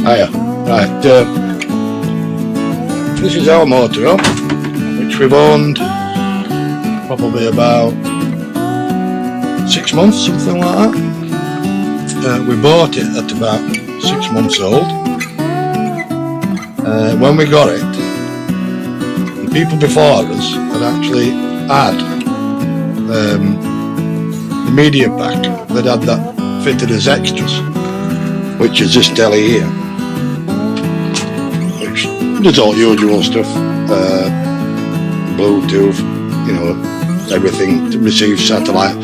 Hiya. Right, this is our motorhome, which we've owned probably about 6 months, something like that. We bought it at about 6 months old. When we got it, the people before us had actually had the media pack. They'd had that fitted as extras, which is this telly here, which does all usual stuff, Bluetooth, you know, everything to receive satellite.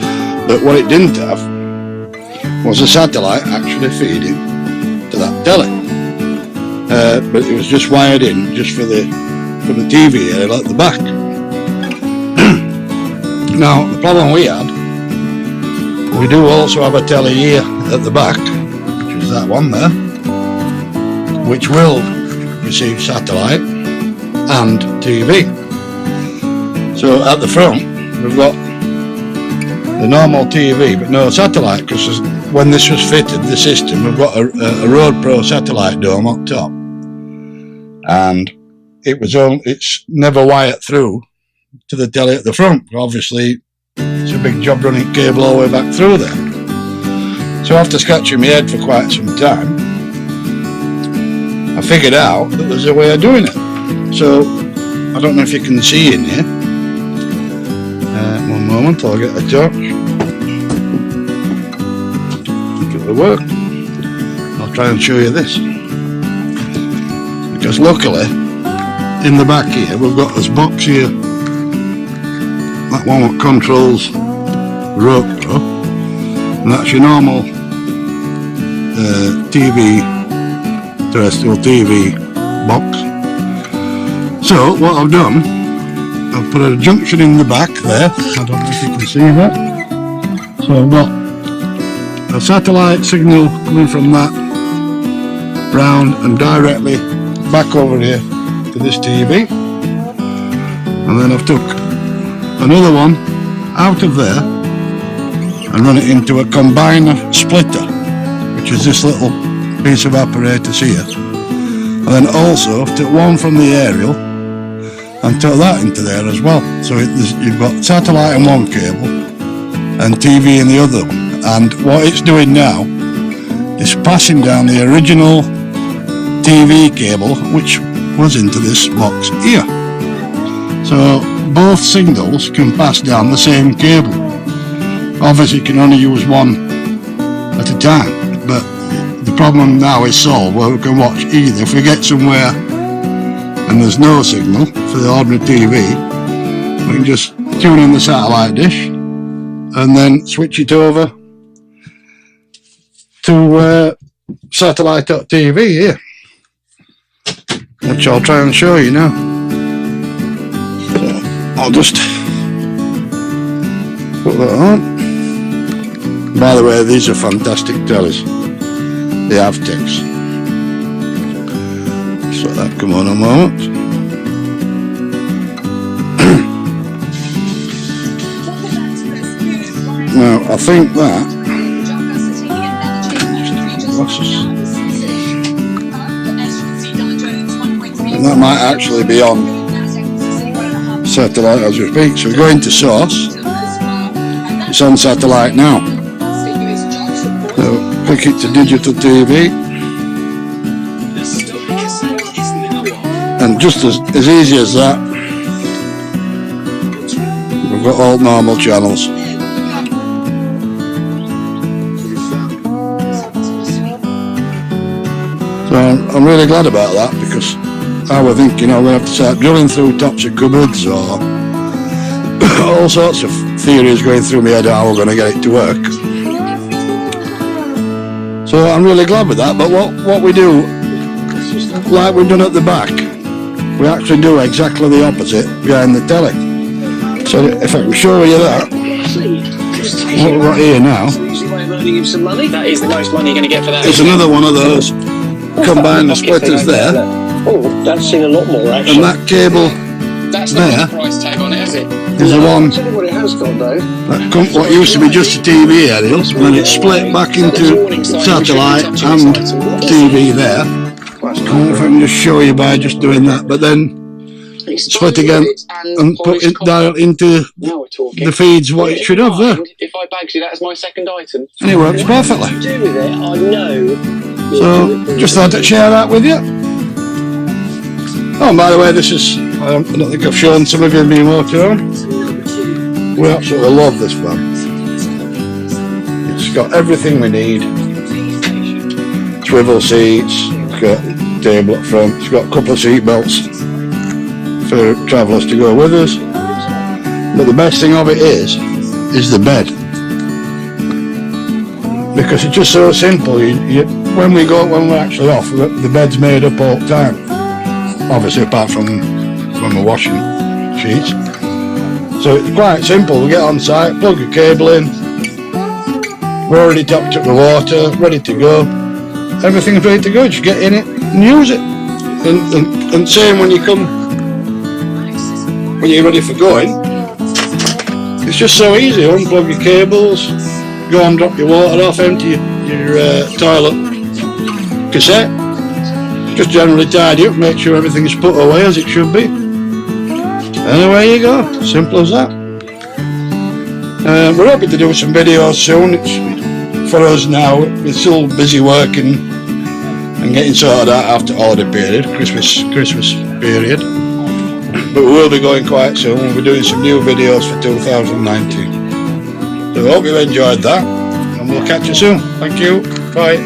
But what it didn't have was a satellite actually feeding to that telly. But it was just wired in just for the TV area at the back. Now the problem we had, we do also have a telly here at the back, which is that one there, which will receive satellite and TV. So at the front we've got the normal TV but no satellite, because when this was fitted, the system, we've got a Road Pro satellite dome up top, and it's never wired through to the telly at the front. Obviously it's a big job running cable all the way back through there. So after scratching my head for quite some time, I figured out that there's a way of doing it. So I don't know if you can see in here. One moment, I'll get a torch. Think it'll work. I'll try and show you this. Because luckily, in the back here, we've got this box here. That one that controls Road Pro, and that's your normal TV, terrestrial TV box. So what I've done, I've put a junction in the back there. I don't know if you can see that. So I've got a satellite signal coming from that round and directly back over here to this TV, and then I've took another one out of there and run it into a combiner splitter, which is this little piece of apparatus here, and then also I've took one from the aerial and took that into there as well. So you've got satellite in one cable and TV in the other one, and what it's doing now is passing down the original TV cable which was into this box here. So both signals can pass down the same cable. Obviously you can only use one at a time, but the problem now is solved where we can watch either. If we get somewhere and there's no signal for the ordinary TV, we can just tune in the satellite dish and then switch it over to satellite.tv here, which I'll try and show you now. I'll just put that on. By the way, these are fantastic tellies, the avtecs. Just let that come on a moment. Now I think that might actually be on satellite as we speak. So we go into source, it's on satellite now. So click it to digital TV, and just as easy as that, we've got all normal channels. So I'm really glad about that, because I was thinking I'm going to have to start drilling through tops of cupboards or all sorts of theories going through my head how we're going to get it to work. So I'm really glad with that. But what we do, like we've done at the back, we actually do exactly the opposite behind the telly. So if I can show you that, what we've got here now, that is the most money you're going to get for that. it's another one of those combiner splitters there. Oh, that's seen a lot more actually. And that cable that's there not the price tag on it, is it? is the one I'll tell you what it has got though. what used to be just a TV aerial, and then it's split back into satellite and TV there. I don't know if I can just show you by just doing that, but then split again and put it down into the feeds what it should have there. If I bags you that as my second item. And it works perfectly. Do with it, I know. So just thought I'd share that with you. Oh, and by the way, this is, I don't think I've shown some of you me motorhome. We absolutely love this van. It's got everything we need. Swivel seats, it's got a table up front, it's got a couple of seat belts for travellers to go with us. But the best thing of it is the bed. Because it's just so simple. When we're actually off, the bed's made up all the time. Obviously, apart from when we're washing sheets. So it's quite simple. We get on site, plug a cable in. We're already topped up the water, ready to go. Everything's ready to go. Just get in it and use it. And same when you come, when you're ready for going. It's just so easy. Unplug your cables, go and drop your water off, empty your toilet cassette. Just generally tidy up, make sure everything's put away as it should be. And away you go. Simple as that. We're hoping to do some videos soon. For us now, we're still busy working and getting sorted out after holiday period, Christmas period. But we will be going quite soon. We'll be doing some new videos for 2019. So I hope you enjoyed that, and we'll catch you soon. Thank you. Bye.